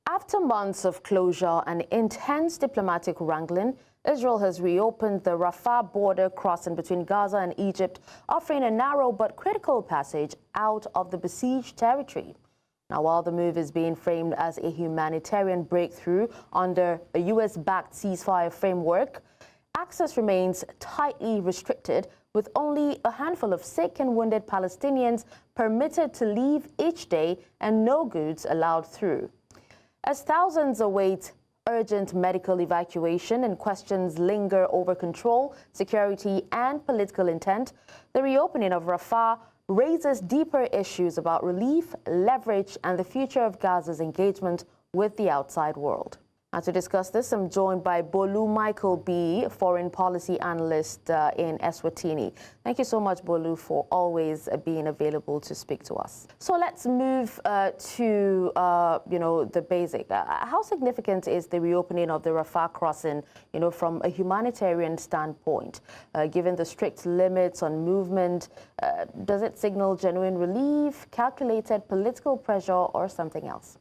After months of closure and intense diplomatic wrangling, Israel has reopened the Rafah border crossing between Gaza and Egypt, offering a narrow but critical passage out of the besieged territory. Now, while the move is being framed as a humanitarian breakthrough under a U.S.-backed ceasefire framework, access remains tightly restricted, with only a handful of sick and wounded Palestinians permitted to leave each day and no goods allowed through. As thousands await urgent medical evacuation and questions linger over control, security and political intent, the reopening of Rafah raises deeper issues about relief, leverage and the future of Gaza's engagement with the outside world. And to discuss this, I'm joined by Bolu Michael-Biyi, foreign policy analyst in Eswatini. Thank you so much, Bolu, for always being available to speak to us. So let's move to the basic. How significant is the reopening of the Rafah crossing, from a humanitarian standpoint? Given the strict limits on movement, does it signal genuine relief, calculated political pressure, or something else?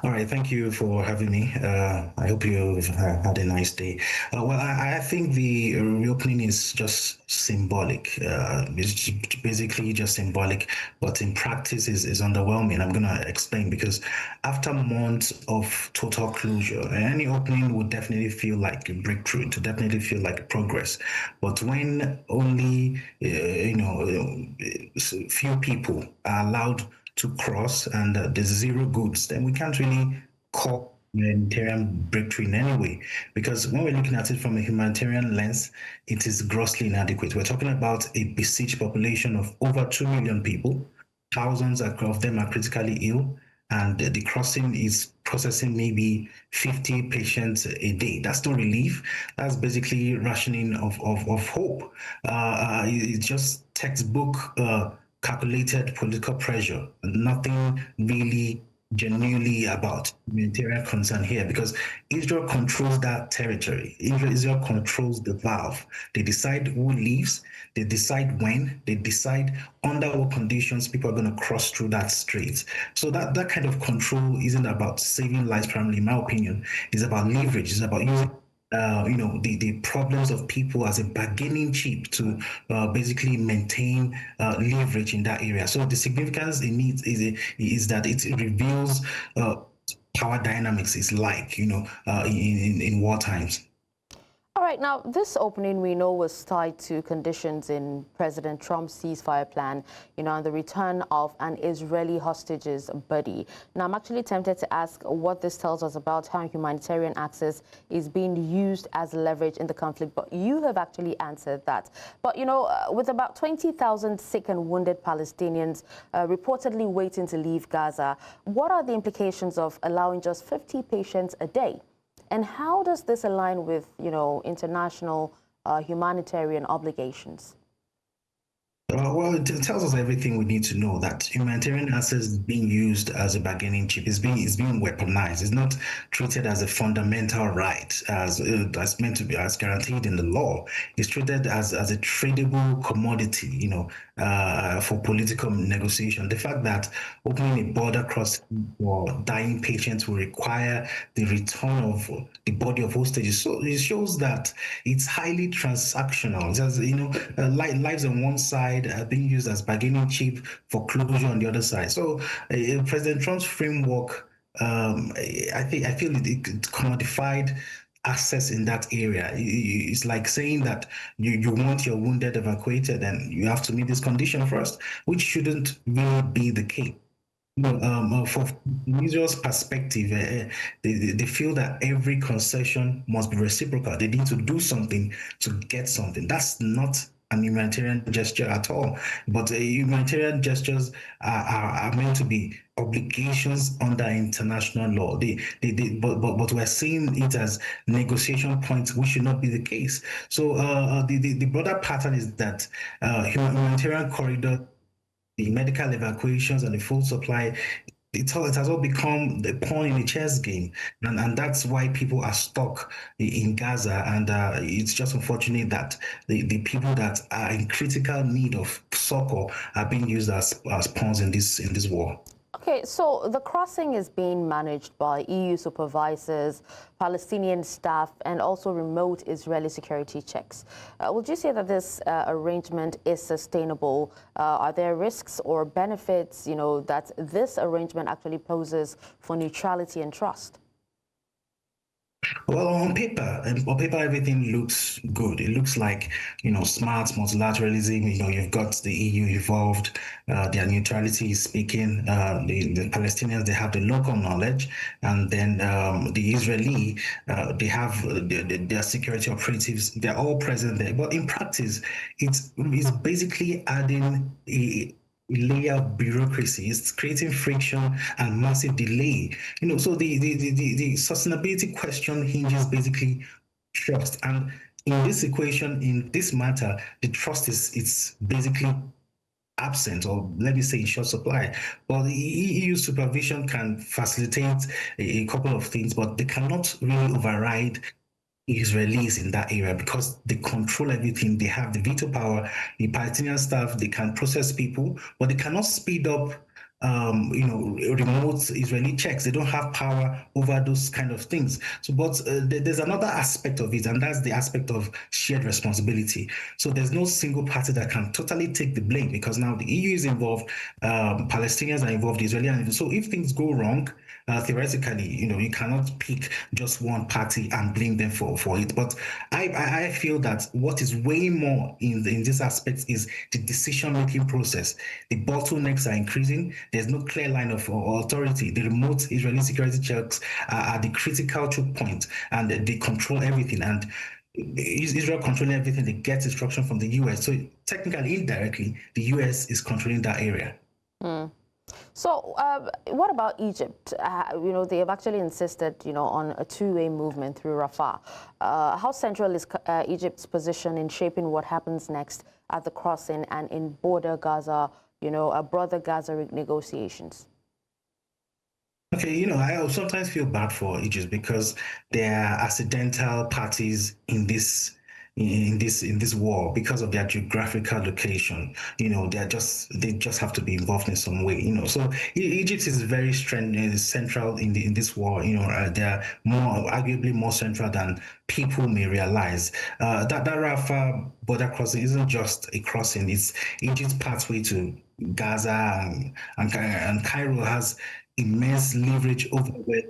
All right, thank you for having me. I hope you've had a nice day. Well, I think the reopening is just symbolic. It's basically just symbolic, but in practice is underwhelming. I'm going to explain, because after months of total closure, any opening would definitely feel like a breakthrough, to definitely feel like progress. But when only few people are allowed to cross and there's zero goods, then we can't really call humanitarian breakthrough in any way, because when we're looking at it from a humanitarian lens, it is grossly inadequate. We're talking about a besieged population of over 2 million people. Thousands of them are critically ill, and the crossing is processing maybe 50 patients a day. That's no relief. That's basically rationing of hope. It's just textbook calculated political pressure, nothing really genuinely about humanitarian concern here, because Israel controls that territory. Israel controls the valve. They decide who leaves, they decide when, they decide under what conditions people are going to cross through that strait. So that kind of control isn't about saving lives primarily, in my opinion. It's about leverage. It's about using the problems of people as a bargaining chip to basically maintain leverage in that area. So the significance in it is that it reveals power dynamics is like, in war times. All right, now this opening we know was tied to conditions in President Trump's ceasefire plan, and the return of an Israeli hostage's body. Now, I'm actually tempted to ask what this tells us about how humanitarian access is being used as leverage in the conflict, but you have actually answered that. But, with about 20,000 sick and wounded Palestinians reportedly waiting to leave Gaza, what are the implications of allowing just 50 patients a day? And how does this align with, international humanitarian obligations? Well, it tells us everything we need to know, that humanitarian access is being used as a bargaining chip. It's being weaponized. It's not treated as a fundamental right, as meant to be, as guaranteed in the law. It's treated as a tradable commodity, for political negotiation. The fact that opening a border crossing for dying patients will require the return of the body of hostages, so it shows that it's highly transactional. Just, lives on one side are being used as bargaining chip for closure on the other side. So President Trump's framework, I feel it commodified access in that area. It's like saying that you want your wounded evacuated, and you have to meet this condition first, which shouldn't really be the case. From Israel's perspective, they feel that every concession must be reciprocal. They need to do something to get something. That's not an humanitarian gesture at all. But humanitarian gestures are meant to be obligations under international law. But we're seeing it as negotiation points, which should not be the case. So the broader pattern is that humanitarian corridor, the medical evacuations and the food supply, it has all become the pawn in a chess game, and that's why people are stuck in Gaza. And it's just unfortunate that the people that are in critical need of succor are being used as pawns in this war. Okay, so the crossing is being managed by EU supervisors, Palestinian staff, and also remote Israeli security checks. Would you say that this arrangement is sustainable? Are there risks or benefits, that this arrangement actually poses for neutrality and trust? Well, on paper, everything looks good. It looks like, smart multilateralism. You've got the EU involved. Their neutrality is speaking. The Palestinians, they have the local knowledge, and then the Israeli, they have their security operatives. They're all present there. But in practice, it's basically adding a layer of bureaucracy. It's creating friction and massive delay. So the sustainability question hinges basically trust. And in this equation, in this matter, the trust is it's basically absent, or let me say in short supply. Well, the EU supervision can facilitate a couple of things, but they cannot really override Israelis in that area because they control everything. They have the veto power. The Palestinian staff, they can process people, but they cannot speed up remote Israeli checks. They don't have power over those kind of things. So, but there's another aspect of it, and that's the aspect of shared responsibility. So there's no single party that can totally take the blame because now the EU is involved, Palestinians are involved, Israelis. So if things go wrong, theoretically, you cannot pick just one party and blame them for it. But I feel that what is way more in this aspect is the decision-making process. The bottlenecks are increasing. There's no clear line of authority. The remote Israeli security checks are the critical choke point, and they control everything. And Israel controlling everything, they get instruction from the US. So technically, indirectly, the US is controlling that area. So what about Egypt? They have actually insisted, on a two-way movement through Rafah. How central is Egypt's position in shaping what happens next at the crossing and in border Gaza, broader Gaza negotiations? Okay, I sometimes feel bad for Egypt because they are accidental parties in this war because of their geographical location. They just have to be involved in some way. So Egypt is very central in this war. They're arguably more central than people may realize. That Rafah border crossing isn't just a crossing; it's Egypt's pathway to Gaza, and Cairo has immense leverage over where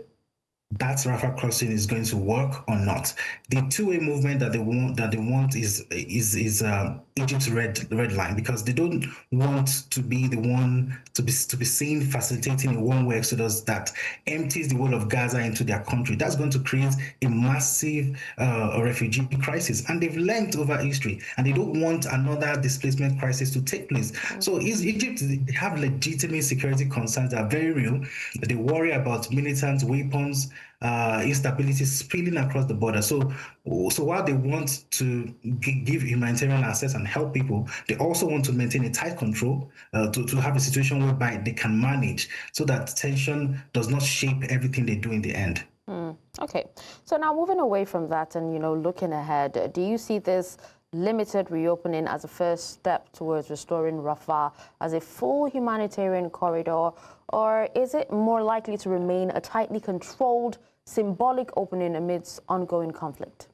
that Rafah crossing is going to work or not. The two-way movement that they want is Egypt's red line, because they don't want to be the one to be seen facilitating a one-way exodus that empties the whole of Gaza into their country. That's going to create a massive refugee crisis, and they've learned over history, and they don't want another displacement crisis to take place. So Egypt, they have legitimate security concerns that are very real. They worry about militant weapons, instability spilling across the border. So while they want to give humanitarian access and help people, they also want to maintain a tight control to have a situation whereby they can manage so that tension does not shape everything they do in the end. Okay, so now moving away from that and looking ahead, do you see this limited reopening as a first step towards restoring Rafah as a full humanitarian corridor, or is it more likely to remain a tightly controlled, symbolic opening amidst ongoing conflict?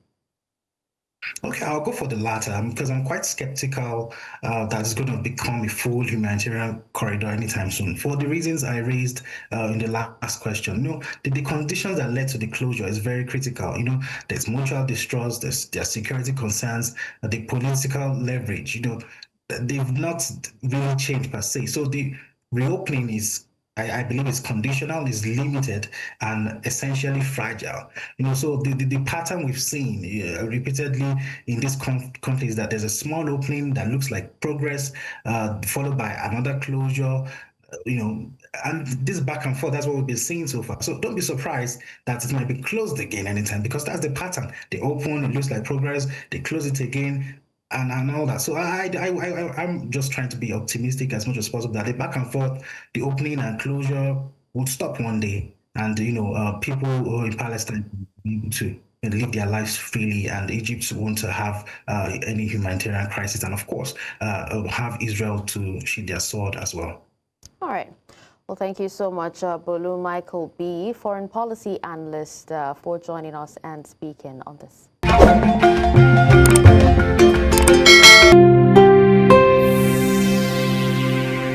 Okay, I'll go for the latter because I'm quite skeptical that it's going to become a full humanitarian corridor anytime soon, for the reasons I raised in the last question. The conditions that led to the closure is very critical. There's mutual distrust, there's security concerns, the political leverage. They've not really changed per se. So the reopening is, I believe, is conditional, is limited, and essentially fragile. So the pattern we've seen repeatedly in this conflict is that there's a small opening that looks like progress, followed by another closure. And this back and forth, that's what we've been seeing so far. So don't be surprised that it might be closed again anytime, because that's the pattern. They open, it looks like progress, they close it again, and all that. So I'm just trying to be optimistic as much as possible that the back and forth, the opening and closure would stop one day, and people in Palestine will be able to live their lives freely, and Egypt won't have any humanitarian crisis, and of course have Israel to sheath their sword as well. All right. Well, thank you so much, Bolu Michael-Biyi, foreign policy analyst, for joining us and speaking on this.